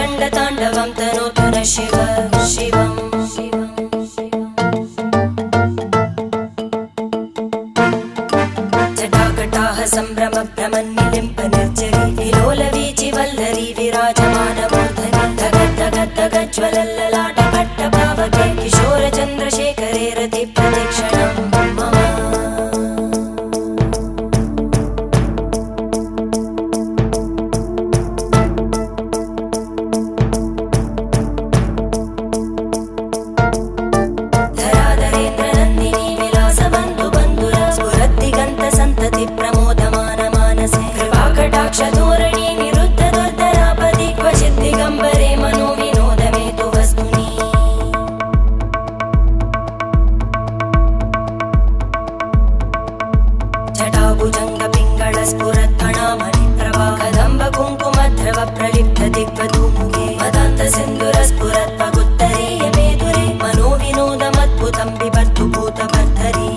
रङ्गताण्डवं तनोतु न शिव शिवम् जटाकटाः सम्भ्रमभ्रमन्निलिम्प निर्जरी विलोलवीचि वल्लरी विराजमानमूर्धनि धगज्ज्वलल्ललाटपट्टपावके किशोरचन्द्रशेखरे रतिप्रतिक्षणं मम धराधरेन्द्रनन्दिनी विलासबन्धुबन्धुर स्फुरद्दिगन्तसन्तति प्रमोदमान मानसे कृपाकटाक्षधोरणी निरुद्ध दुर्धरापदि क्वचित् दिगम्बरे मनो विनोदमेतु वस्तुनि जटाभुजङ्गपिङ्गळस्फुरत्फणामणिप्रभा कदम्बकुङ्कुमद्रव प्रलिप्त दिग्वधूमुखे मदान्तसिन्धुरस्फुरत्पगुत्तरीयमेधुरे मनो विनोदमद्भुतं बिभर्तु भूतभर्धरी